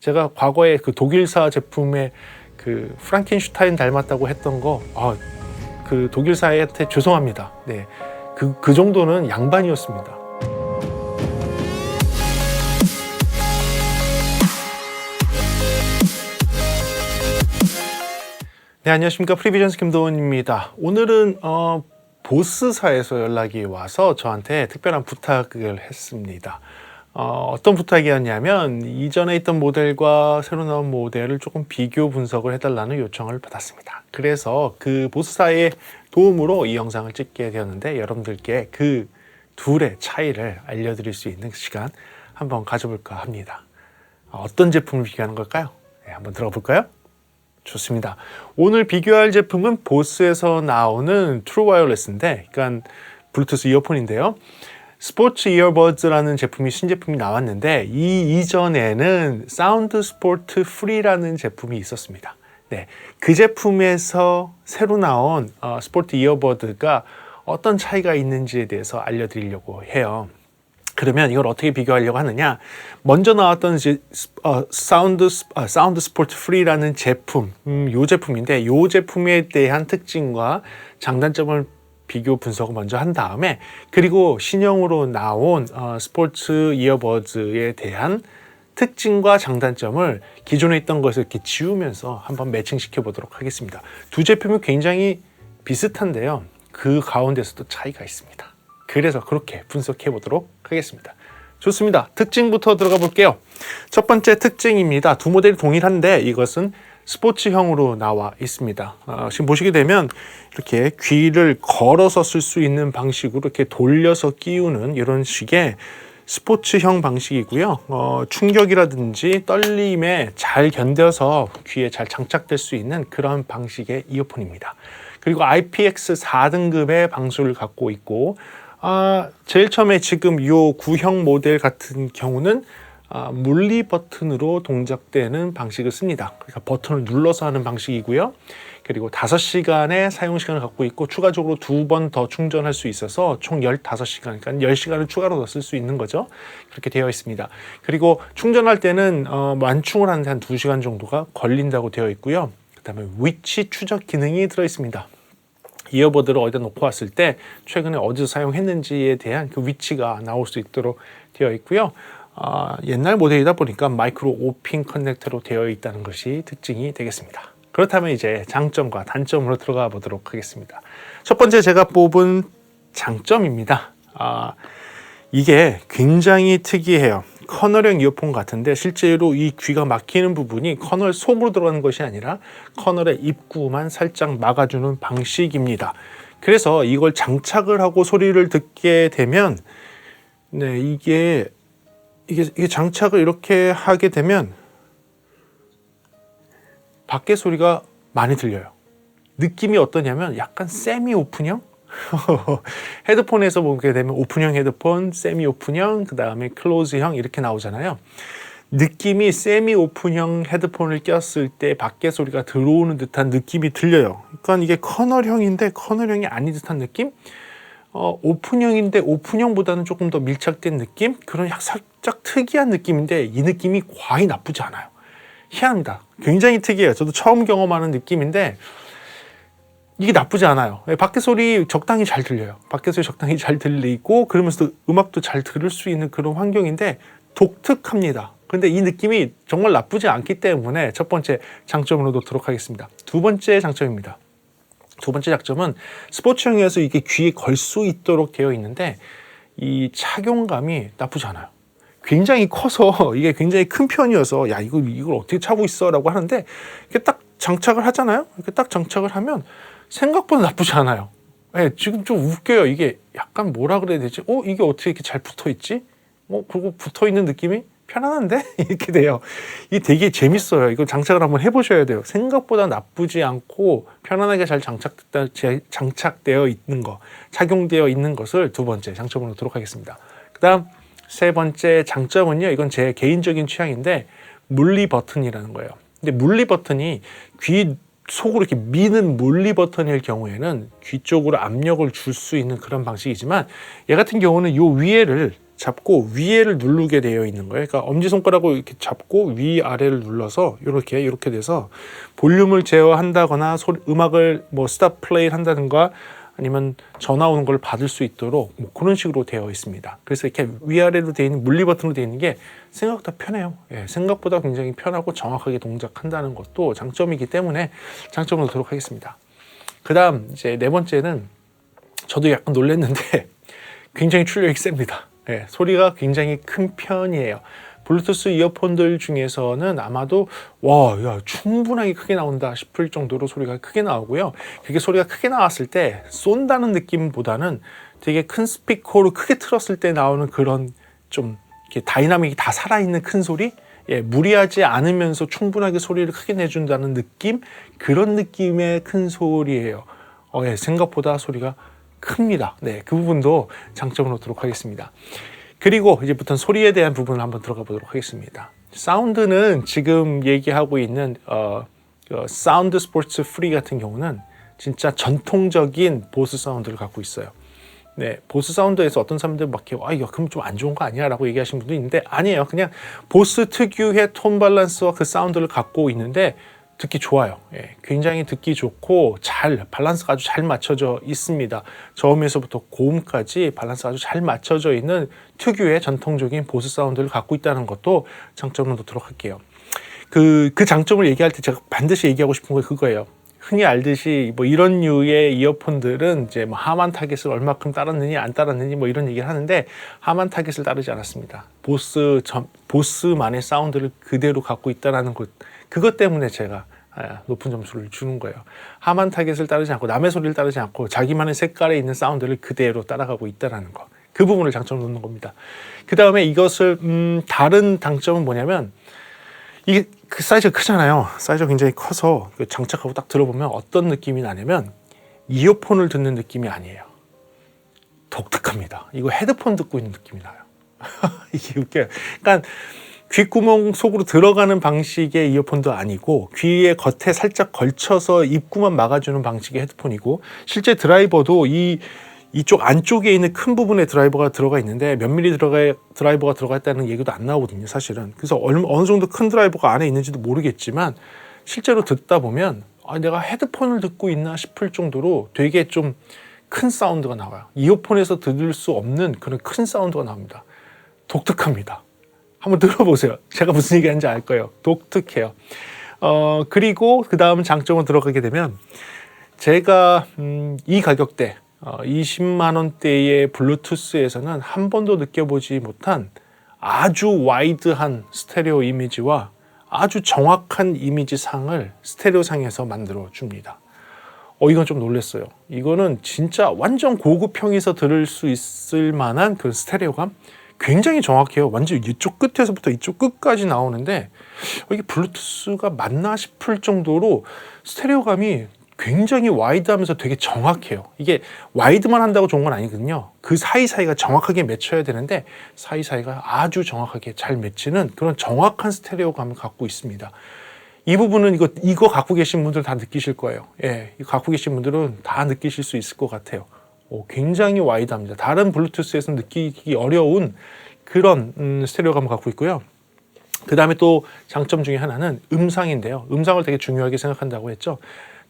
제가 과거에 그 독일사 제품에 그 프랑켄슈타인 닮았다고 했던 거, 그 독일사한테 죄송합니다. 네, 그 정도는 양반이었습니다. 네, 안녕하십니까. 프리비전스 김도원입니다. 오늘은 보스사에서 연락이 와서 저한테 특별한 부탁을 했습니다. 어떤 부탁이었냐면 이전에 있던 모델과 새로 나온 모델을 조금 비교 분석을 해달라는 요청을 받았습니다. 그래서 그 보스사의 도움으로 이 영상을 찍게 되었는데, 여러분들께 그 둘의 차이를 알려드릴 수 있는 시간 한번 가져볼까 합니다. 어떤 제품을 비교하는 걸까요? 네, 한번 들어볼까요? 좋습니다. 오늘 비교할 제품은 보스에서 나오는 트루 와이어리스인데, 그러니까 블루투스 이어폰인데요. 스포츠 이어버즈라는 제품이 신제품이 나왔는데, 이 이전에는 사운드 스포트 프리라는 제품이 있었습니다. 네, 그 제품에서 새로 나온 스포트 이어버드가 어떤 차이가 있는지에 대해서 알려드리려고 해요. 그러면 이걸 어떻게 비교하려고 하느냐? 먼저 나왔던 이제 사운드 스포트 프리라는 제품, 요 제품인데, 요 제품에 대한 특징과 장단점을 비교 분석을 먼저 한 다음에, 그리고 신형으로 나온 스포츠 이어버즈에 대한 특징과 장단점을 기존에 있던 것을 이렇게 지우면서 한번 매칭시켜 보도록 하겠습니다. 두 제품이 굉장히 비슷한데요, 그 가운데서도 차이가 있습니다. 그래서 그렇게 분석해 보도록 하겠습니다. 좋습니다. 특징부터 들어가 볼게요. 첫 번째 특징입니다. 두 모델이 동일한데 이것은 스포츠형으로 나와 있습니다. 지금 보시게 되면 이렇게 귀를 걸어서 쓸 수 있는 방식으로 이렇게 돌려서 끼우는 이런 식의 스포츠형 방식이고요. 충격이라든지 떨림에 잘 견뎌서 귀에 잘 장착될 수 있는 그런 방식의 이어폰입니다. 그리고 IPX4등급의 방수를 갖고 있고, 제일 처음에 지금 이 구형 모델 같은 경우는 물리 버튼으로 동작되는 방식을 씁니다. 그러니까 버튼을 눌러서 하는 방식이고요. 그리고 5시간의 사용 시간을 갖고 있고, 추가적으로 2번 더 충전할 수 있어서 총 15시간, 그러니까 10시간을 추가로 더 쓸 수 있는 거죠. 그렇게 되어 있습니다. 그리고 충전할 때는 완충을 하는데 한 2시간 정도가 걸린다고 되어 있고요. 그 다음에 위치 추적 기능이 들어 있습니다. 이어버드를 어디다 놓고 왔을 때 최근에 어디서 사용했는지에 대한 그 위치가 나올 수 있도록 되어 있고요. 옛날 모델이다 보니까 마이크로 5핀 커넥터로 되어 있다는 것이 특징이 되겠습니다. 그렇다면 이제 장점과 단점으로 들어가 보도록 하겠습니다. 첫 번째 제가 뽑은 장점입니다. 이게 굉장히 특이해요. 커널형 이어폰 같은데, 실제로 이 귀가 막히는 부분이 커널 속으로 들어가는 것이 아니라 커널의 입구만 살짝 막아주는 방식입니다. 그래서 이걸 장착을 하고 소리를 듣게 되면, 네, 이게 장착을 이렇게 하게 되면 밖에 소리가 많이 들려요. 느낌이 어떠냐면 약간 세미 오픈형? 헤드폰에서 보게 되면 오픈형 헤드폰, 세미 오픈형, 그 다음에 클로즈형 이렇게 나오잖아요. 느낌이 세미 오픈형 헤드폰을 꼈을 때 밖에 소리가 들어오는 듯한 느낌이 들려요. 그러니까 이게 커널형인데 커널형이 아닌 듯한 느낌? 오픈형인데 오픈형보다는 조금 더 밀착된 느낌? 그런 살짝 특이한 느낌인데, 이 느낌이 과히 나쁘지 않아요. 희한합니다. 굉장히 특이해요. 저도 처음 경험하는 느낌인데 이게 나쁘지 않아요. 밖에 소리 적당히 잘 들려요. 밖에 소리 적당히 잘 들리고, 그러면서도 음악도 잘 들을 수 있는 그런 환경인데 독특합니다. 그런데 이 느낌이 정말 나쁘지 않기 때문에 첫 번째 장점으로 놓도록 하겠습니다. 두 번째 장점입니다. 두 번째 장점은 스포츠형이어서 이게 귀에 걸 수 있도록 되어 있는데, 이 착용감이 나쁘지 않아요. 굉장히 커서 이게 굉장히 큰 편이어서 이걸 어떻게 차고 있어 라고 하는데, 이렇게 딱 장착을 하잖아요. 이렇게 딱 장착을 하면 생각보다 나쁘지 않아요. 네, 지금 좀 웃겨요. 이게 약간 뭐라 그래야 되지? 이게 어떻게 이렇게 잘 붙어 있지? 그리고 붙어 있는 느낌이 편안한데? 이렇게 돼요. 이게 되게 재밌어요. 이거 장착을 한번 해보셔야 돼요. 생각보다 나쁘지 않고 편안하게 잘 장착되어 있는 거, 착용되어 있는 것을 두 번째 장점으로 놓도록 하겠습니다. 그 다음 세 번째 장점은요, 이건 제 개인적인 취향인데 물리 버튼이라는 거예요. 근데 물리 버튼이 귀 속으로 이렇게 미는 물리 버튼일 경우에는 귀 쪽으로 압력을 줄 수 있는 그런 방식이지만, 얘 같은 경우는 요 위에를 잡고 위에를 누르게 되어 있는 거예요. 그러니까 엄지손가락으로 이렇게 잡고 위아래를 눌러서 이렇게 돼서 볼륨을 제어한다거나 음악을 뭐 스탑 플레이 한다든가 아니면 전화 오는 걸 받을 수 있도록 뭐 그런 식으로 되어 있습니다. 그래서 이렇게 위아래로 되어 있는 물리 버튼으로 되어 있는 게 생각보다 편해요. 생각보다 굉장히 편하고 정확하게 동작한다는 것도 장점이기 때문에 장점을 놓도록 하겠습니다. 그 다음 이제 네 번째는 저도 약간 놀랐는데 굉장히 출력이 셉니다. 소리가 굉장히 큰 편이에요. 블루투스 이어폰들 중에서는 아마도 충분하게 크게 나온다 싶을 정도로 소리가 크게 나오고요. 그게 소리가 크게 나왔을 때 쏜다는 느낌보다는 되게 큰 스피커로 크게 틀었을 때 나오는 그런 좀 이렇게 다이나믹이 다 살아있는 큰 소리? 무리하지 않으면서 충분하게 소리를 크게 내준다는 느낌? 그런 느낌의 큰 소리예요. 생각보다 소리가 큽니다. 그 부분도 장점으로 놓도록 하겠습니다. 그리고 이제부터 소리에 대한 부분을 한번 들어가 보도록 하겠습니다. 사운드는 지금 얘기하고 있는 사운드 스포츠 프리 같은 경우는 진짜 전통적인 보스 사운드를 갖고 있어요. 보스 사운드에서 어떤 사람들 막 이거 그럼 좀 안 좋은 거 아니야? 라고 얘기하시는 분도 있는데 아니에요. 그냥 보스 특유의 톤 밸런스와 그 사운드를 갖고 있는데 듣기 좋아요. 굉장히 듣기 좋고 밸런스가 아주 잘 맞춰져 있습니다. 저음에서부터 고음까지 밸런스가 아주 잘 맞춰져 있는 특유의 전통적인 보스 사운드를 갖고 있다는 것도 장점으로 놓도록 할게요. 그 장점을 얘기할 때 제가 반드시 얘기하고 싶은 건 그거예요. 흔히 알듯이 뭐 이런 류의 이어폰들은 이제 뭐 하만 타겟을 얼마큼 따랐느니 안 따랐느니 뭐 이런 얘기를 하는데 하만 타겟을 따르지 않았습니다. 보스만의 사운드를 그대로 갖고 있다는 것, 그것 때문에 제가 높은 점수를 주는 거예요. 하만 타겟을 따르지 않고 남의 소리를 따르지 않고 자기만의 색깔에 있는 사운드를 그대로 따라가고 있다는 거, 그 부분을 장점으로 놓는 겁니다. 그 다음에 이것을 다른 장점은 뭐냐면 이게 그 사이즈가 크잖아요. 사이즈가 굉장히 커서 장착하고 딱 들어보면 어떤 느낌이 나냐면 이어폰을 듣는 느낌이 아니에요. 독특합니다. 이거 헤드폰 듣고 있는 느낌이 나요. 이게 웃겨요. 그러니까 귓구멍 속으로 들어가는 방식의 이어폰도 아니고 귀의 겉에 살짝 걸쳐서 입구만 막아주는 방식의 헤드폰이고, 실제 드라이버도 이쪽 안쪽에 있는 큰 부분에 드라이버가 들어가 있는데 몇 미리 드라이버가 들어가 있다는 얘기도 안 나오거든요, 사실은. 그래서 어느 정도 큰 드라이버가 안에 있는지도 모르겠지만 실제로 듣다 보면 내가 헤드폰을 듣고 있나 싶을 정도로 되게 좀 큰 사운드가 나와요. 이어폰에서 들을 수 없는 그런 큰 사운드가 나옵니다. 독특합니다. 한번 들어보세요. 제가 무슨 얘기하는지 알 거예요. 독특해요. 그리고 그 다음 장점으로 들어가게 되면 제가 이 가격대 20만 원대의 블루투스에서는 한 번도 느껴보지 못한 아주 와이드한 스테레오 이미지와 아주 정확한 이미지 상을 스테레오 상에서 만들어 줍니다. 이건 좀 놀랐어요. 이거는 진짜 완전 고급형에서 들을 수 있을 만한 그런 스테레오감, 굉장히 정확해요. 완전 이쪽 끝에서부터 이쪽 끝까지 나오는데 이게 블루투스가 맞나 싶을 정도로 스테레오감이 굉장히 와이드하면서 되게 정확해요. 이게 와이드만 한다고 좋은 건 아니거든요. 그 사이사이가 정확하게 맺혀야 되는데 사이사이가 아주 정확하게 잘 맺히는 그런 정확한 스테레오감을 갖고 있습니다. 이 부분은 이거 갖고 계신 분들 다 느끼실 거예요. 이거 갖고 계신 분들은 다 느끼실 수 있을 것 같아요. 굉장히 와이드합니다. 다른 블루투스에서 느끼기 어려운 그런 스테레오감을 갖고 있고요. 그 다음에 또 장점 중에 하나는 음상인데요. 음상을 되게 중요하게 생각한다고 했죠.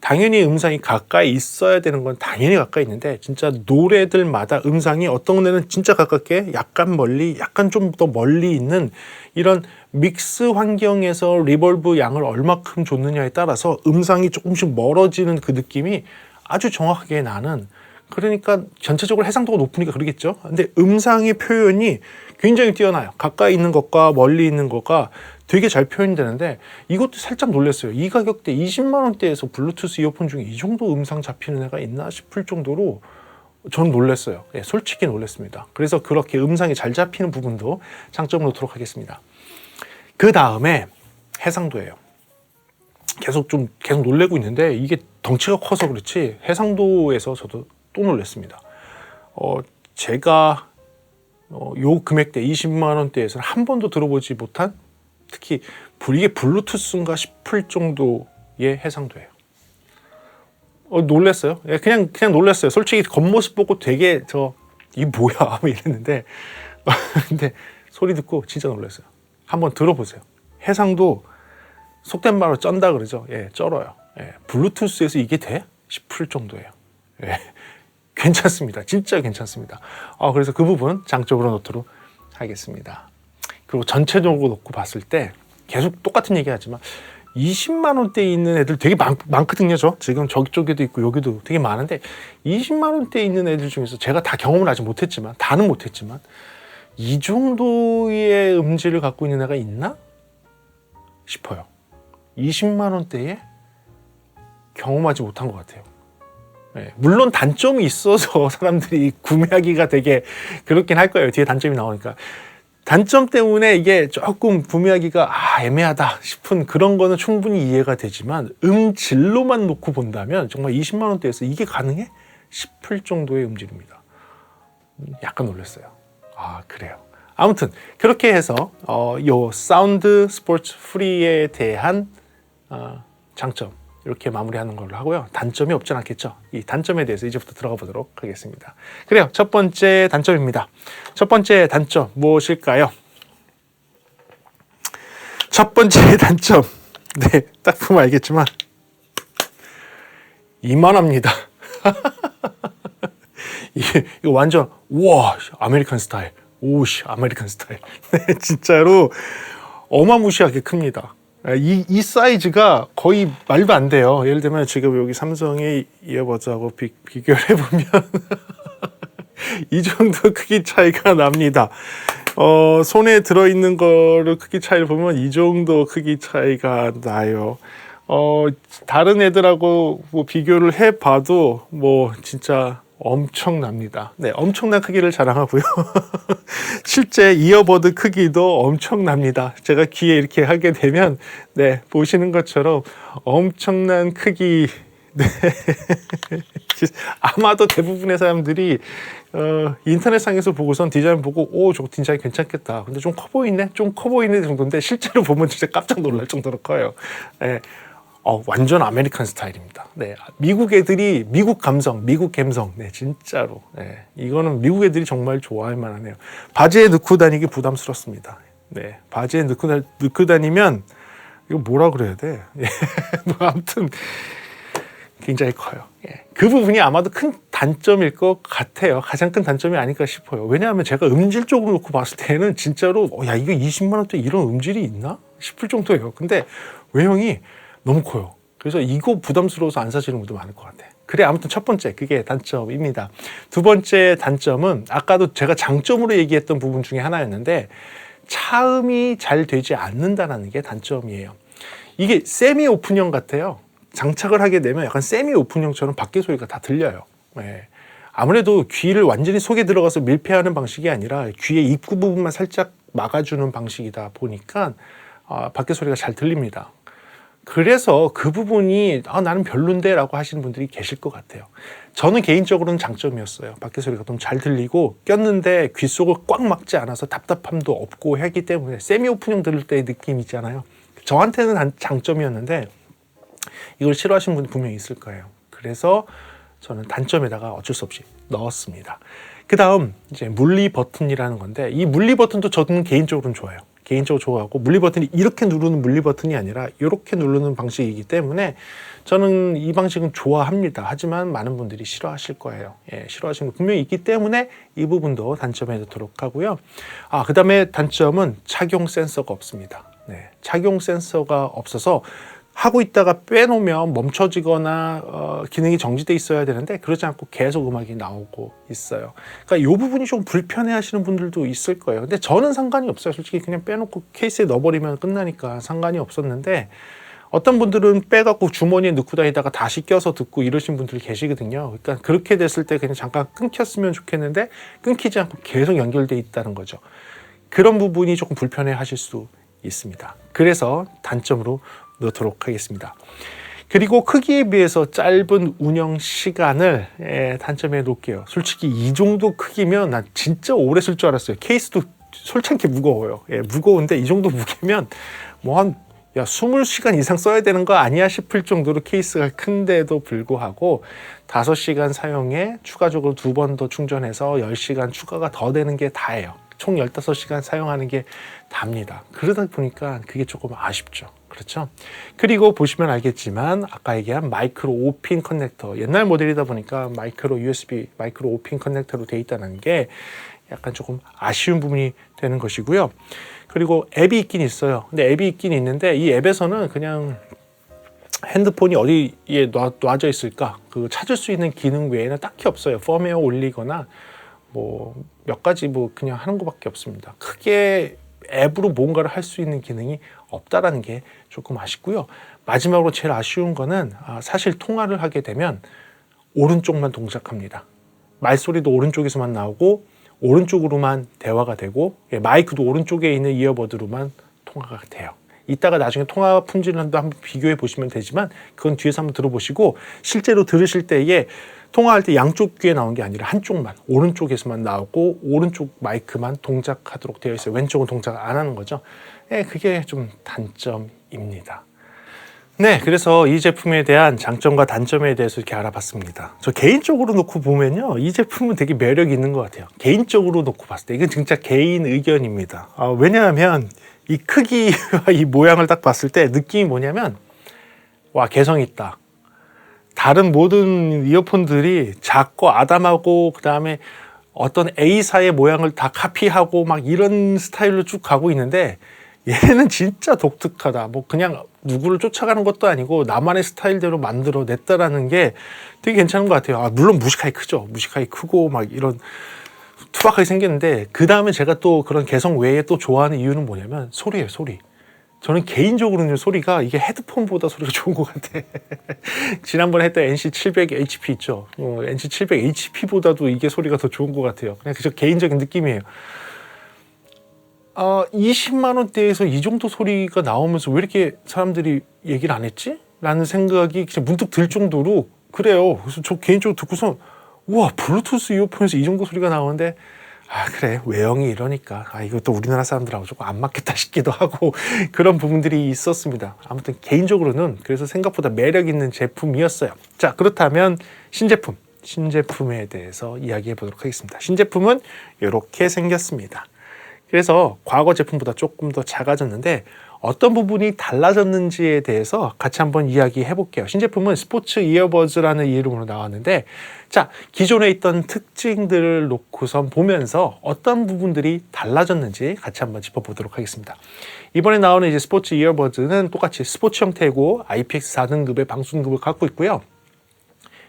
당연히 음상이 가까이 있어야 되는 건 당연히 가까이 있는데 진짜 노래들마다 음상이 어떤 노래는 진짜 가깝게 약간 멀리 약간 좀 더 멀리 있는 이런 믹스 환경에서 리벌브 양을 얼마큼 줬느냐에 따라서 음상이 조금씩 멀어지는 그 느낌이 아주 정확하게 나는, 그러니까 전체적으로 해상도가 높으니까 그러겠죠. 근데 음상의 표현이 굉장히 뛰어나요. 가까이 있는 것과 멀리 있는 것과 되게 잘 표현되는데 이것도 살짝 놀랐어요. 이 가격대 20만 원대에서 블루투스 이어폰 중에 이 정도 음상 잡히는 애가 있나 싶을 정도로 저는 놀랐어요. 솔직히 놀랐습니다. 그래서 그렇게 음상이 잘 잡히는 부분도 장점으로 놓도록 하겠습니다. 그 다음에 해상도예요. 계속 놀래고 있는데 이게 덩치가 커서 그렇지 해상도에서 저도 또 놀랐습니다. 제가 요 금액대 20만 원대에서는 한 번도 들어보지 못한, 특히 이게 블루투스인가 싶을 정도의 해상도예요. 놀랐어요. 그냥 놀랐어요. 솔직히 겉모습 보고 되게 이게 뭐야 이랬는데 근데 소리 듣고 진짜 놀랐어요. 한번 들어보세요. 해상도 속된 말로 쩐다 그러죠. 예, 쩔어요. 예, 블루투스에서 이게 돼? 싶을 정도예요. 예, 괜찮습니다. 진짜 괜찮습니다. 그래서 그 부분 장점으로 놓도록 하겠습니다. 그리고 전체적으로 놓고 봤을 때 계속 똑같은 얘기 하지만 20만 원대에 있는 애들 되게 많거든요. 지금 저쪽에도 있고 여기도 되게 많은데 20만 원대에 있는 애들 중에서 제가 다 경험을 아직 못했지만 다는 못했지만 이 정도의 음질을 갖고 있는 애가 있나 싶어요. 20만 원대에 경험하지 못한 것 같아요. 네, 물론 단점이 있어서 사람들이 구매하기가 되게 그렇긴 할 거예요. 뒤에 단점이 나오니까. 단점 때문에 이게 조금 구매하기가 애매하다 싶은 그런 거는 충분히 이해가 되지만 음질로만 놓고 본다면 정말 20만 원대에서 이게 가능해? 싶을 정도의 음질입니다. 약간 놀랐어요. 그래요. 아무튼 그렇게 해서 요 사운드 스포츠 프리에 대한 장점 이렇게 마무리하는 걸로 하고요. 단점이 없진 않겠죠. 이 단점에 대해서 이제부터 들어가 보도록 하겠습니다. 그래요. 첫 번째 단점입니다. 첫 번째 단점 무엇일까요? 첫 번째 단점. 네, 딱 보면 알겠지만 이만합니다. 이거 완전 우와 아메리칸 스타일. 오씨 아메리칸 스타일. 네, 진짜로 어마무시하게 큽니다. 이 사이즈가 거의 말도 안 돼요. 예를 들면 지금 여기 삼성의 이어버즈하고 비교를 해보면 이 정도 크기 차이가 납니다. 손에 들어있는 거를 크기 차이를 보면 이 정도 크기 차이가 나요. 다른 애들하고 뭐 비교를 해봐도 뭐 진짜 엄청납니다. 네, 엄청난 크기를 자랑하고요. 실제 이어버드 크기도 엄청납니다. 제가 귀에 이렇게 하게 되면 네, 보시는 것처럼 엄청난 크기. 네. 아마도 대부분의 사람들이 인터넷상에서 보고선 디자인 보고 저거 디자인 괜찮겠다. 근데 좀 커 보이네? 좀 커 보이네 정도인데 실제로 보면 진짜 깜짝 놀랄 정도로 커요. 네. 완전 아메리칸 스타일입니다. 네, 미국 애들이 미국 감성, 미국 감성. 네, 진짜로. 네, 이거는 미국 애들이 정말 좋아할 만하네요. 바지에 넣고 다니기 부담스럽습니다. 네, 바지에 넣고 다니면 이거 뭐라 그래야 돼? 뭐 아무튼 굉장히 커요. 예. 그 부분이 아마도 큰 단점일 것 같아요. 가장 큰 단점이 아닐까 싶어요. 왜냐하면 제가 음질 쪽으로 놓고 봤을 때는 진짜로 야 이거 20만 원대 이런 음질이 있나 싶을 정도예요. 근데 외형이 너무 커요. 그래서 이거 부담스러워서 안 사시는 분도 많을 것 같아요. 그래 아무튼 첫 번째 그게 단점입니다. 두 번째 단점은 아까도 제가 장점으로 얘기했던 부분 중에 하나였는데 차음이 잘 되지 않는다는 게 단점이에요. 이게 세미 오픈형 같아요. 장착을 하게 되면 약간 세미 오픈형처럼 밖에 소리가 다 들려요. 네. 아무래도 귀를 완전히 속에 들어가서 밀폐하는 방식이 아니라 귀의 입구 부분만 살짝 막아주는 방식이다 보니까 밖에 소리가 잘 들립니다. 그래서 그 부분이 나는 별론데 라고 하시는 분들이 계실 것 같아요. 저는 개인적으로는 장점이었어요. 밖에 소리가 좀 잘 들리고 꼈는데 귀 속을 꽉 막지 않아서 답답함도 없고 하기 때문에 세미 오픈형 들을 때의 느낌 있잖아요. 저한테는 장점이었는데 이걸 싫어하시는 분이 분명히 있을 거예요. 그래서 저는 단점에다가 어쩔 수 없이 넣었습니다. 그 다음 이제 물리 버튼이라는 건데 이 물리 버튼도 저는 개인적으로는 좋아요. 개인적으로 좋아하고 물리 버튼이 이렇게 누르는 물리 버튼이 아니라 이렇게 누르는 방식이기 때문에 저는 이 방식은 좋아합니다. 하지만 많은 분들이 싫어하실 거예요. 예, 싫어하시는 분 분명히 있기 때문에 이 부분도 단점에 넣도록 하고요. 그 다음에 단점은 착용 센서가 없습니다. 네, 착용 센서가 없어서 하고 있다가 빼놓으면 멈춰지거나 기능이 정지돼 있어야 되는데 그러지 않고 계속 음악이 나오고 있어요. 그러니까 이 부분이 좀 불편해 하시는 분들도 있을 거예요. 근데 저는 상관이 없어요. 솔직히 그냥 빼놓고 케이스에 넣어버리면 끝나니까 상관이 없었는데 어떤 분들은 빼갖고 주머니에 넣고 다니다가 다시 껴서 듣고 이러신 분들이 계시거든요. 그러니까 그렇게 됐을 때 그냥 잠깐 끊겼으면 좋겠는데 끊기지 않고 계속 연결돼 있다는 거죠. 그런 부분이 조금 불편해 하실 수 있습니다. 그래서 단점으로 넣도록 하겠습니다. 그리고 크기에 비해서 짧은 운영 시간을 단점에 놓을게요. 솔직히 이 정도 크기면 난 진짜 오래 쓸 줄 알았어요. 케이스도 솔직히 무거워요. 무거운데 이 정도 무게면 뭐 한 20시간 이상 써야 되는 거 아니야 싶을 정도로 케이스가 큰데도 불구하고 5시간 사용에 추가적으로 2번 더 충전해서 10시간 추가가 더 되는 게 다예요. 총 15시간 사용하는 게 답니다. 그러다 보니까 그게 조금 아쉽죠. 그렇죠? 그리고 보시면 알겠지만 아까 얘기한 마이크로 5핀 커넥터, 옛날 모델이다 보니까 마이크로 USB, 마이크로 5핀 커넥터로 되어 있다는 게 약간 조금 아쉬운 부분이 되는 것이고요. 그리고 앱이 있긴 있어요. 근데 앱이 있긴 있는데 이 앱에서는 그냥 핸드폰이 어디에 놔져 있을까 그 찾을 수 있는 기능 외에는 딱히 없어요. 펌웨어 올리거나 뭐 몇 가지 뭐 그냥 하는 것밖에 없습니다. 크게 앱으로 뭔가를 할 수 있는 기능이 없다라는 게 조금 아쉽고요. 마지막으로 제일 아쉬운 거는 사실 통화를 하게 되면 오른쪽만 동작합니다. 말소리도 오른쪽에서만 나오고 오른쪽으로만 대화가 되고 마이크도 오른쪽에 있는 이어버드로만 통화가 돼요. 이따가 나중에 통화 품질을 한번 비교해 보시면 되지만 그건 뒤에서 한번 들어보시고 실제로 들으실 때에 통화할 때 양쪽 귀에 나온 게 아니라 한쪽만 오른쪽에서만 나오고 오른쪽 마이크만 동작하도록 되어 있어요. 왼쪽은 동작 안 하는 거죠. 그게 좀 단점입니다. 네, 그래서 이 제품에 대한 장점과 단점에 대해서 이렇게 알아봤습니다. 저 개인적으로 놓고 보면요, 이 제품은 되게 매력이 있는 것 같아요. 개인적으로 놓고 봤을 때 이건 진짜 개인 의견입니다. 왜냐하면 이 크기와 이 모양을 딱 봤을 때 느낌이 뭐냐면 와, 개성 있다. 다른 모든 이어폰들이 작고 아담하고 그 다음에 어떤 A사의 모양을 다 카피하고 막 이런 스타일로 쭉 가고 있는데 얘는 진짜 독특하다. 뭐 그냥 누구를 쫓아가는 것도 아니고 나만의 스타일대로 만들어냈다라는 게 되게 괜찮은 것 같아요. 물론 무식하게 크죠. 무식하게 크고 막 이런 투박하게 생겼는데 그 다음에 제가 또 그런 개성 외에 또 좋아하는 이유는 뭐냐면 소리예요. 소리. 저는 개인적으로는 소리가 이게 헤드폰보다 소리가 좋은 것 같아. 지난번에 했던 NC700HP 있죠. NC700HP보다도 이게 소리가 더 좋은 것 같아요. 그냥 그저 개인적인 느낌이에요. 20만 원대에서 이 정도 소리가 나오면서 왜 이렇게 사람들이 얘기를 안 했지? 라는 생각이 그냥 문득 들 정도로 그래요. 그래서 저 개인적으로 듣고서 우와, 블루투스 이어폰에서 이 정도 소리가 나오는데 그래, 외형이 이러니까 이것도 우리나라 사람들하고 조금 안 맞겠다 싶기도 하고 그런 부분들이 있었습니다. 아무튼 개인적으로는 그래서 생각보다 매력 있는 제품이었어요. 자, 그렇다면 신제품에 대해서 이야기해 보도록 하겠습니다. 신제품은 이렇게 생겼습니다. 그래서 과거 제품보다 조금 더 작아졌는데 어떤 부분이 달라졌는지에 대해서 같이 한번 이야기해 볼게요. 신제품은 스포츠 이어버즈라는 이름으로 나왔는데 자, 기존에 있던 특징들을 놓고선 보면서 어떤 부분들이 달라졌는지 같이 한번 짚어보도록 하겠습니다. 이번에 나오는 이제 스포츠 이어버즈는 똑같이 스포츠 형태고 IPX 4등급의 방수등급을 갖고 있고요.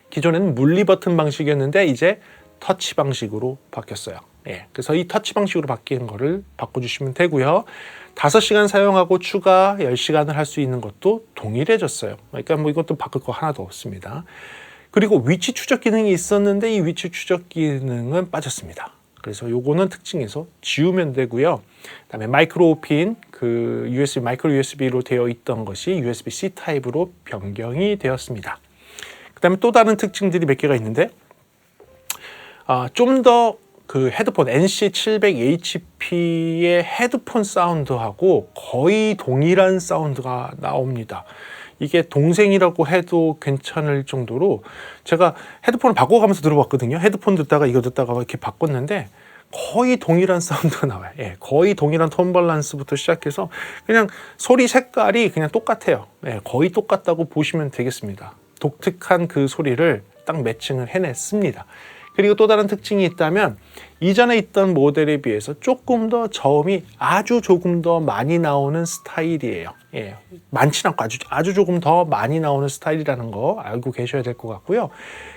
기존에는 물리 버튼 방식이었는데 이제 터치 방식으로 바뀌었어요. 그래서 이 터치 방식으로 바뀐 거를 바꿔주시면 되고요. 5시간 사용하고 추가 10시간을 할 수 있는 것도 동일해졌어요. 그러니까 뭐 이것도 바꿀 거 하나도 없습니다. 그리고 위치 추적 기능이 있었는데 이 위치 추적 기능은 빠졌습니다. 그래서 요거는 특징에서 지우면 되고요. 그다음에 마이크로 5핀 그 USB 마이크로 USB로 되어 있던 것이 USB-C 타입으로 변경이 되었습니다. 그다음에 또 다른 특징들이 몇 개가 있는데 좀 더 그 헤드폰 NC700HP의 헤드폰 사운드하고 거의 동일한 사운드가 나옵니다. 이게 동생이라고 해도 괜찮을 정도로 제가 헤드폰을 바꿔가면서 들어봤거든요. 헤드폰 듣다가 이거 듣다가 이렇게 바꿨는데 거의 동일한 사운드가 나와요. 거의 동일한 톤 밸런스부터 시작해서 그냥 소리 색깔이 그냥 똑같아요. 거의 똑같다고 보시면 되겠습니다. 독특한 그 소리를 딱 매칭을 해냈습니다. 그리고 또 다른 특징이 있다면 이전에 있던 모델에 비해서 조금 더 저음이 아주 조금 더 많이 나오는 스타일이에요. 많지는 않고 아주 조금 더 많이 나오는 스타일이라는 거 알고 계셔야 될 것 같고요.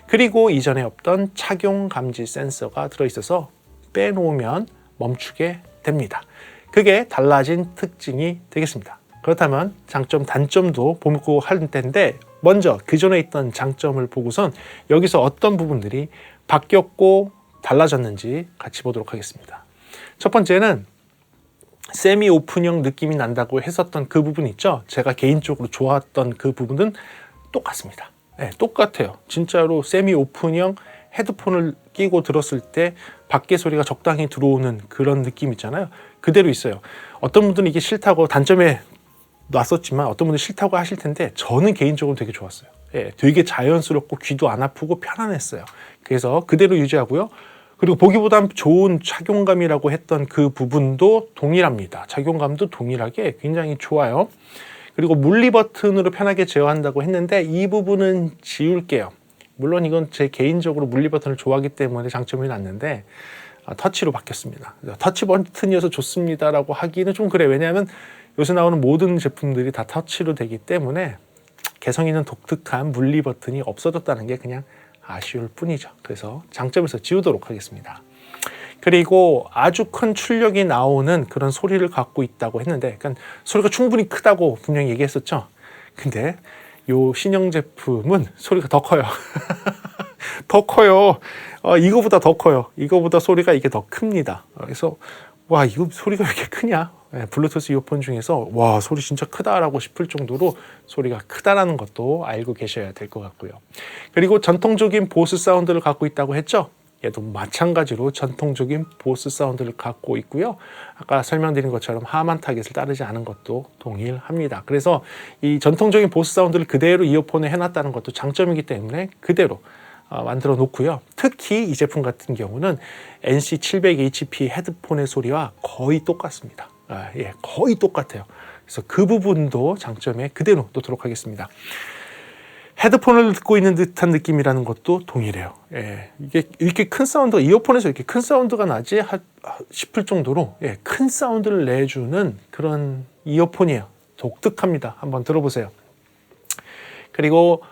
그리고 이전에 없던 착용 감지 센서가 들어있어서 빼놓으면 멈추게 됩니다. 그게 달라진 특징이 되겠습니다. 그렇다면 장점, 단점도 보고 할 텐데 먼저 기존에 있던 장점을 보고선 여기서 어떤 부분들이 바뀌었고 달라졌는지 같이 보도록 하겠습니다. 첫 번째는 세미 오픈형 느낌이 난다고 했었던 그 부분 있죠. 제가 개인적으로 좋았던 그 부분은 똑같습니다. 똑같아요. 진짜로 세미 오픈형 헤드폰을 끼고 들었을 때 밖에 소리가 적당히 들어오는 그런 느낌 있잖아요. 그대로 있어요. 어떤 분들은 이게 싫다고 단점에 놨었지만 어떤 분들은 싫다고 하실 텐데 저는 개인적으로 되게 좋았어요. 되게 자연스럽고 귀도 안 아프고 편안했어요. 그래서 그대로 유지하고요. 그리고 보기보다 좋은 착용감이라고 했던 그 부분도 동일합니다. 착용감도 동일하게 굉장히 좋아요. 그리고 물리 버튼으로 편하게 제어한다고 했는데 이 부분은 지울게요. 물론 이건 제 개인적으로 물리 버튼을 좋아하기 때문에 장점이 났는데 터치로 바뀌었습니다. 터치 버튼이어서 좋습니다라고 하기는 좀 그래. 왜냐하면 요새 나오는 모든 제품들이 다 터치로 되기 때문에 개성 있는 독특한 물리 버튼이 없어졌다는 게 그냥 아쉬울 뿐이죠. 그래서 장점에서 지우도록 하겠습니다. 그리고 아주 큰 출력이 나오는 그런 소리를 갖고 있다고 했는데, 그러니까 소리가 충분히 크다고 분명히 얘기했었죠. 근데 요 신형 제품은 소리가 더 커요. 더 커요. 이거보다 더 커요. 이거보다 소리가 이게 더 큽니다. 그래서 와, 이거 소리가 왜 이렇게 크냐? 블루투스 이어폰 중에서 와, 소리 진짜 크다라고 싶을 정도로 소리가 크다라는 것도 알고 계셔야 될 것 같고요. 그리고 전통적인 보스 사운드를 갖고 있다고 했죠. 얘도 마찬가지로 전통적인 보스 사운드를 갖고 있고요. 아까 설명드린 것처럼 하만 타겟을 따르지 않은 것도 동일합니다. 그래서 이 전통적인 보스 사운드를 그대로 이어폰에 해놨다는 것도 장점이기 때문에 그대로 만들어 놓고요. 특히 이 제품 같은 경우는 NC700HP 헤드폰의 소리와 거의 똑같습니다. 거의 똑같아요. 그래서 그 부분도 장점에 그대로 놓도록 하겠습니다. 헤드폰을 듣고 있는 듯한 느낌이라는 것도 동일해요. 이게 이렇게 큰 사운드, 이어폰에서 이렇게 큰 사운드가 나지 싶을 정도로 큰 사운드를 내주는 그런 이어폰이에요. 독특합니다. 한번 들어보세요. 그리고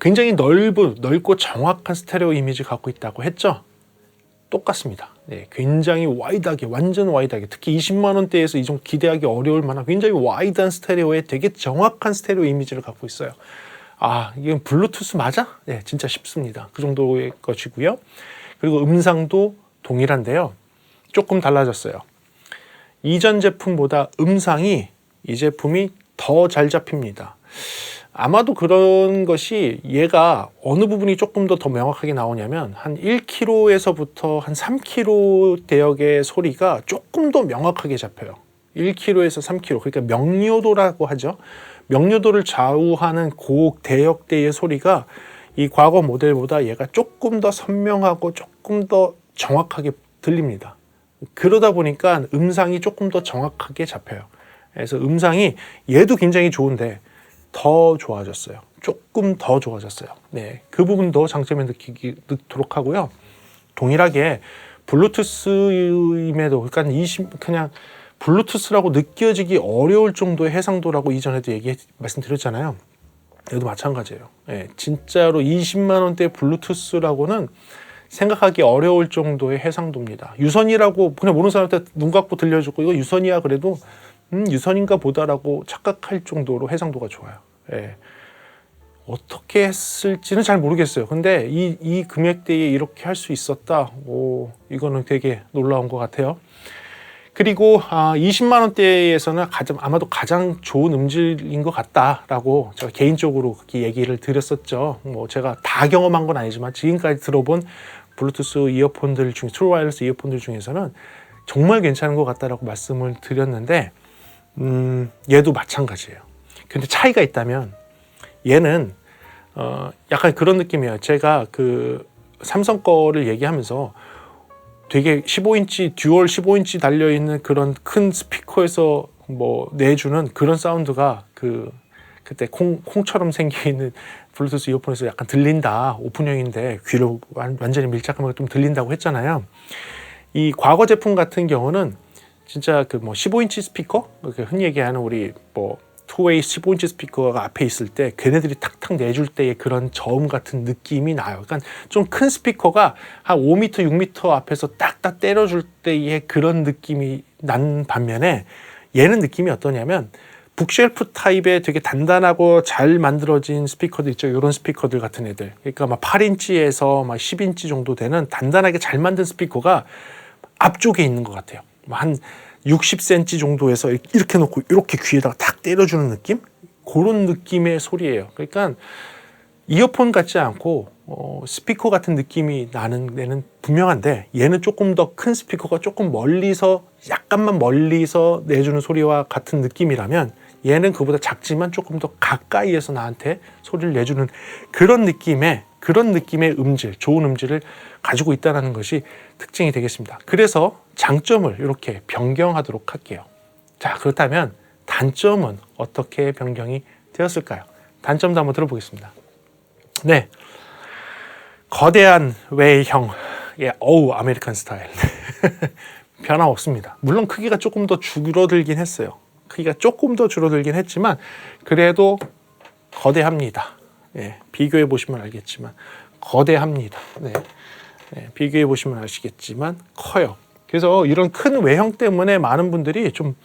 굉장히 넓고 정확한 스테레오 이미지 갖고 있다고 했죠. 똑같습니다. 굉장히 와이드하게, 완전 와이드하게, 특히 20만 원대에서 이 정도 기대하기 어려울 만한 굉장히 와이드한 스테레오에 되게 정확한 스테레오 이미지를 갖고 있어요. 이게 블루투스 맞아? 진짜 쉽습니다. 그 정도의 것이고요. 그리고 음상도 동일한데요. 조금 달라졌어요. 이전 제품보다 음상이 이 제품이 더 잘 잡힙니다. 아마도 그런 것이 얘가 어느 부분이 조금 더 명확하게 나오냐면 한 1km에서부터 한 3km 대역의 소리가 조금 더 명확하게 잡혀요. 1km에서 3km, 그러니까 명료도라고 하죠. 명료도를 좌우하는 고대역대의 소리가 이 과거 모델보다 얘가 조금 더 선명하고 조금 더 정확하게 들립니다. 그러다 보니까 음상이 조금 더 정확하게 잡혀요. 그래서 음상이 얘도 굉장히 좋은데 더 좋아졌어요. 조금 더 좋아졌어요. 그 부분도 장점에 넣도록 하고요. 동일하게 블루투스임에도 그냥 블루투스라고 느껴지기 어려울 정도의 해상도라고 이전에도 말씀드렸잖아요. 여기도 마찬가지예요. 진짜로 20만 원대 블루투스라고는 생각하기 어려울 정도의 해상도입니다. 유선이라고 그냥 모르는 사람한테 눈 감고 들려주고 이거 유선이야 그래도 유선인가 보다라고 착각할 정도로 해상도가 좋아요. 어떻게 했을지는 잘 모르겠어요. 근데 이 금액대에 이렇게 할 수 있었다. 이거는 되게 놀라운 것 같아요. 그리고 20만 원대에서는 아마도 가장 좋은 음질인 것 같다라고 제가 개인적으로 그렇게 얘기를 드렸었죠. 제가 다 경험한 건 아니지만 지금까지 들어본 블루투스 이어폰들 중에 트루 와이어리스 이어폰들 중에서는 정말 괜찮은 것 같다라고 말씀을 드렸는데 얘도 마찬가지예요. 근데 차이가 있다면 얘는 약간 그런 느낌이에요. 제가 그 삼성 거를 얘기하면서 되게 15인치 듀얼 15인치 달려있는 그런 큰 스피커에서 내주는 그런 사운드가 그때 콩처럼 생겨있는 블루투스 이어폰에서 약간 들린다. 오픈형인데 귀를 완전히 밀착하면 좀 들린다고 했잖아요. 이 과거 제품 같은 경우는 진짜 15인치 스피커, 흔히 얘기하는 우리 투웨이 15인치 스피커가 앞에 있을 때 걔네들이 탁탁 내줄 때의 그런 저음 같은 느낌이 나요. 그러니까 좀 큰 스피커가 한 5m, 6m 앞에서 딱딱 때려줄 때의 그런 느낌이 난 반면에 얘는 느낌이 어떠냐면 북쉘프 타입의 되게 단단하고 잘 만들어진 스피커들 있죠. 이런 스피커들 같은 애들. 그러니까 8인치에서 10인치 정도 되는 단단하게 잘 만든 스피커가 앞쪽에 있는 것 같아요. 한 60cm 정도에서 이렇게 놓고 이렇게 귀에다가 탁 때려주는 느낌? 그런 느낌의 소리예요. 그러니까 이어폰 같지 않고 스피커 같은 느낌이 나는 애는 분명한데 얘는 조금 더 큰 스피커가 조금 멀리서 약간만 멀리서 내주는 소리와 같은 느낌이라면 얘는 그보다 작지만 조금 더 가까이에서 나한테 소리를 내주는 그런 느낌의 음질, 좋은 음질을 가지고 있다는 것이 특징이 되겠습니다. 그래서 장점을 이렇게 변경하도록 할게요. 자, 그렇다면 단점은 어떻게 변경이 되었을까요? 단점도 한번 들어보겠습니다. 네, 거대한 외형, 어우 아메리칸 스타일. 변함없습니다. 물론 크기가 조금 더 줄어들긴 했어요. 크기가 조금 더 줄어들긴 했지만 그래도 거대합니다. 비교해 보시면 알겠지만 거대합니다. 비교해 보시면 아시겠지만 커요. 그래서 이런 큰 외형 때문에 많은 분들이 좀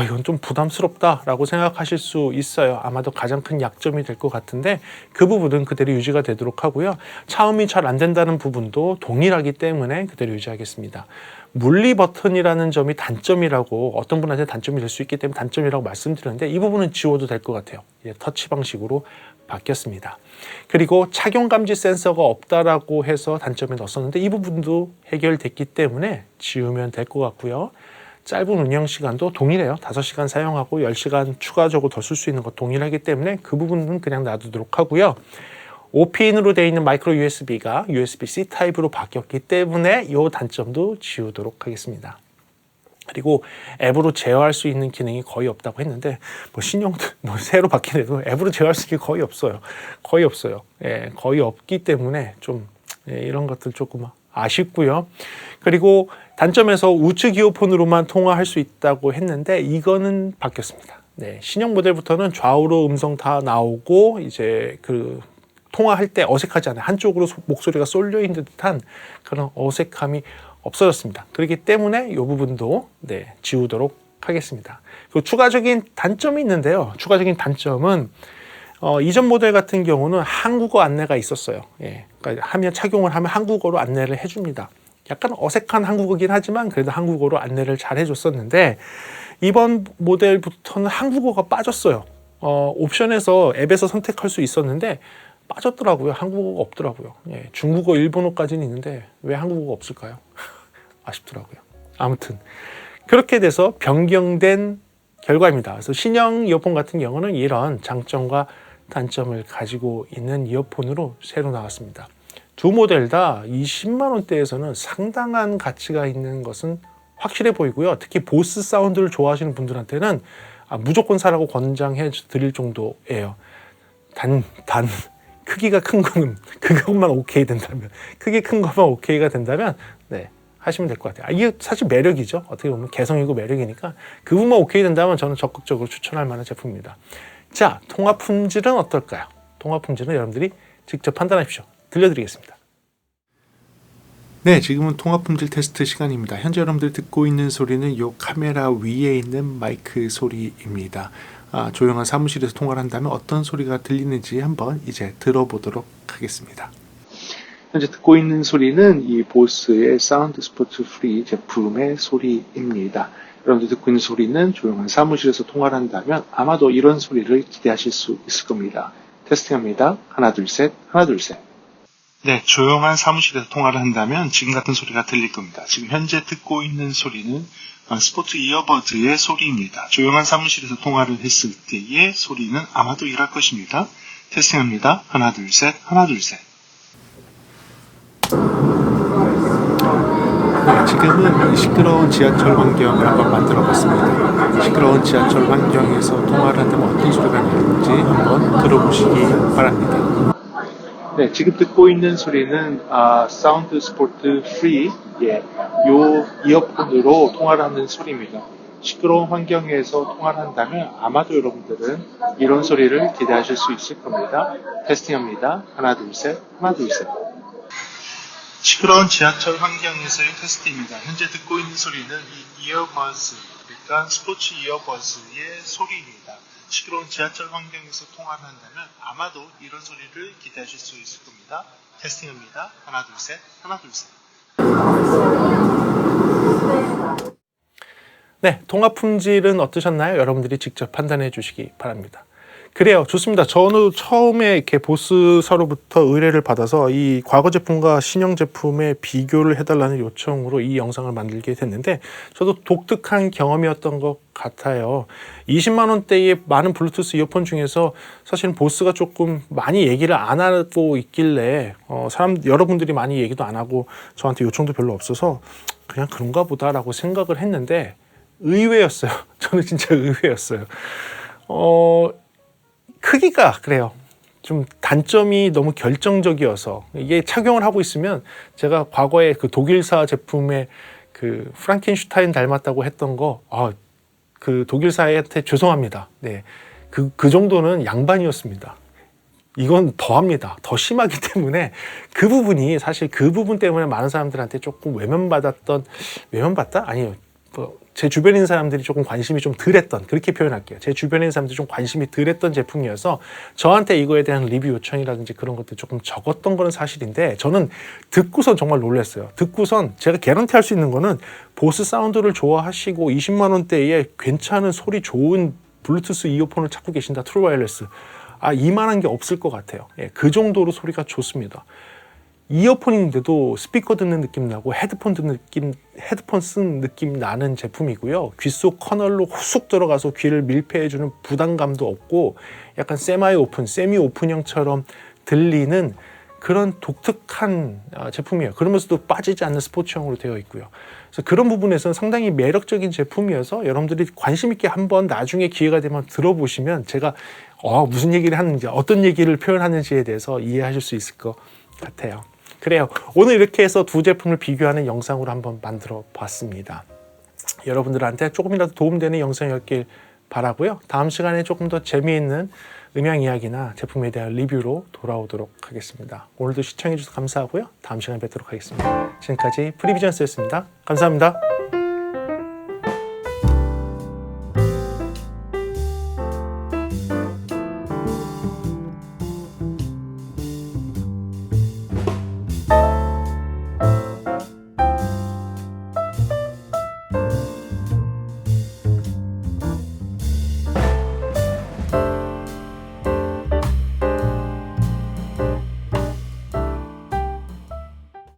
이건 좀 부담스럽다라고 생각하실 수 있어요. 아마도 가장 큰 약점이 될 것 같은데 그 부분은 그대로 유지가 되도록 하고요. 차음이 잘 안 된다는 부분도 동일하기 때문에 그대로 유지하겠습니다. 물리 버튼이라는 점이 단점이라고 어떤 분한테 단점이 될 수 있기 때문에 단점이라고 말씀드렸는데 이 부분은 지워도 될 것 같아요. 터치 방식으로 바뀌었습니다. 그리고 착용 감지 센서가 없다라고 해서 단점에 넣었었는데 이 부분도 해결됐기 때문에 지우면 될 것 같고요. 짧은 운영 시간도 동일해요. 5시간 사용하고 10시간 추가적으로 더 쓸 수 있는 것 동일하기 때문에 그 부분은 그냥 놔두도록 하고요. OP인으로 되어 있는 마이크로 USB가 USB-C 타입으로 바뀌었기 때문에 이 단점도 지우도록 하겠습니다. 그리고 앱으로 제어할 수 있는 기능이 거의 없다고 했는데 신형도 새로 바뀐 애도 앱으로 제어할 수 있는 게 거의 없어요. 거의 없기 때문에 좀 이런 것들 조금 아쉽고요. 그리고 단점에서 우측 이어폰으로만 통화할 수 있다고 했는데 이거는 바뀌었습니다. 신형 모델부터는 좌우로 음성 다 나오고 이제 통화할 때 어색하지 않아요. 한쪽으로 목소리가 쏠려 있는 듯한 그런 어색함이 없어졌습니다. 그렇기 때문에 이 부분도 지우도록 하겠습니다. 그리고 추가적인 단점이 있는데요. 추가적인 단점은 이전 모델 같은 경우는 한국어 안내가 있었어요. 그러니까 착용을 하면 한국어로 안내를 해줍니다. 약간 어색한 한국어긴 하지만 그래도 한국어로 안내를 잘 해줬었는데 이번 모델부터는 한국어가 빠졌어요. 옵션에서 앱에서 선택할 수 있었는데 빠졌더라고요. 한국어가 없더라고요. 중국어, 일본어까지는 있는데 왜 한국어가 없을까요? 아쉽더라고요. 아무튼 그렇게 돼서 변경된 결과입니다. 그래서 신형 이어폰 같은 경우는 이런 장점과 단점을 가지고 있는 이어폰으로 새로 나왔습니다. 두 모델 다 20만 원대에서는 상당한 가치가 있는 것은 확실해 보이고요. 특히 보스 사운드를 좋아하시는 분들한테는 무조건 사라고 권장해 드릴 정도예요. 단 크기가 큰 거는 그것만 오케이 된다면 크기 큰 것만 오케이가 된다면 하시면 될 것 같아요. 이게 사실 매력이죠. 어떻게 보면 개성이고 매력이니까 그 부분만 오케이 된다면 저는 적극적으로 추천할 만한 제품입니다. 자, 통화 품질은 어떨까요? 통화 품질은 여러분들이 직접 판단하십시오. 들려드리겠습니다. 네, 지금은 통화 품질 테스트 시간입니다. 현재 여러분들이 듣고 있는 소리는 이 카메라 위에 있는 마이크 소리입니다. 조용한 사무실에서 통화를 한다면 어떤 소리가 들리는지 한번 이제 들어보도록 하겠습니다. 현재 듣고 있는 소리는 이 보스의 사운드 스포츠 프리 제품의 소리입니다. 여러분들 듣고 있는 소리는 조용한 사무실에서 통화를 한다면 아마도 이런 소리를 기대하실 수 있을 겁니다. 테스팅합니다. 하나 둘 셋, 하나 둘 셋. 네, 조용한 사무실에서 통화를 한다면 지금 같은 소리가 들릴 겁니다. 지금 현재 듣고 있는 소리는 스포츠 이어버드의 소리입니다. 조용한 사무실에서 통화를 했을 때의 소리는 아마도 이럴 것입니다. 테스팅합니다. 하나 둘 셋, 하나 둘 셋. 지금은 시끄러운 지하철 환경을 한번 만들어 봤습니다. 시끄러운 지하철 환경에서 통화를 한다면 어떤 소리가 나는지 한번 들어보시기 바랍니다. 네, 지금 듣고 있는 소리는 사운드 스포츠 프리 요 이어폰으로 통화를 하는 소리입니다. 시끄러운 환경에서 통화를 한다면 아마도 여러분들은 이런 소리를 기대하실 수 있을 겁니다. 테스팅합니다. 하나 둘 셋, 하나 둘 셋. 시끄러운 지하철 환경에서의 테스트입니다. 현재 듣고 있는 소리는 이 이어버즈, 그러니까 스포츠 이어버즈의 소리입니다. 시끄러운 지하철 환경에서 통화를 한다면 아마도 이런 소리를 기대하실 수 있을 겁니다. 테스팅합니다. 하나 둘 셋, 하나 둘 셋. 네, 통화 품질은 어떠셨나요? 여러분들이 직접 판단해 주시기 바랍니다. 그래요. 좋습니다. 저는 처음에 이렇게 보스사로부터 의뢰를 받아서 이 과거 제품과 신형 제품의 비교를 해달라는 요청으로 이 영상을 만들게 됐는데, 저도 독특한 경험이었던 것 같아요. 20만 원대의 많은 블루투스 이어폰 중에서 사실은 보스가 조금 많이 얘기를 안 하고 있길래 여러분들이 많이 얘기도 안 하고 저한테 요청도 별로 없어서 그냥 그런가 보다라고 생각을 했는데 의외였어요. 저는 진짜 의외였어요. 크기가 그래요. 좀 단점이 너무 결정적이어서, 이게 착용을 하고 있으면 제가 과거에 그 독일사 제품의 그 프랑켄슈타인 닮았다고 했던 거, 그 독일사한테 죄송합니다. 네. 그 정도는 양반이었습니다. 이건 더합니다. 더 심하기 때문에 그 부분이, 사실 그 부분 때문에 많은 사람들한테 조금 외면받다? 아니요. 제 주변인 사람들이 조금 관심이 좀 덜했던, 그렇게 표현할게요. 제 주변인 사람들이 좀 관심이 덜했던 제품이어서 저한테 이거에 대한 리뷰 요청이라든지 그런 것들 조금 적었던 거는 사실인데, 저는 듣고선 정말 놀랐어요. 듣고선 제가 개런티 할 수 있는 거는, 보스 사운드를 좋아하시고 20만 원대에 괜찮은 소리 좋은 블루투스 이어폰을 찾고 계신다, 트루 와이어리스. 이만한 게 없을 것 같아요. 예, 그 정도로 소리가 좋습니다. 이어폰인데도 스피커 듣는 느낌 나고 헤드폰 쓴 느낌 나는 제품이고요. 귀 속 커널로 훅 들어가서 귀를 밀폐해주는 부담감도 없고, 약간 세미 오픈형처럼 들리는 그런 독특한 제품이에요. 그러면서도 빠지지 않는 스포츠형으로 되어 있고요. 그래서 그런 부분에서는 상당히 매력적인 제품이어서 여러분들이 관심 있게 한번 나중에 기회가 되면 들어보시면 제가 무슨 얘기를 하는지, 어떤 얘기를 표현하는지에 대해서 이해하실 수 있을 것 같아요. 그래요. 오늘 이렇게 해서 두 제품을 비교하는 영상으로 한번 만들어 봤습니다. 여러분들한테 조금이라도 도움되는 영상이었길 바라고요. 다음 시간에 조금 더 재미있는 음향 이야기나 제품에 대한 리뷰로 돌아오도록 하겠습니다. 오늘도 시청해 주셔서 감사하고요. 다음 시간에 뵙도록 하겠습니다. 지금까지 프리비전스였습니다. 감사합니다.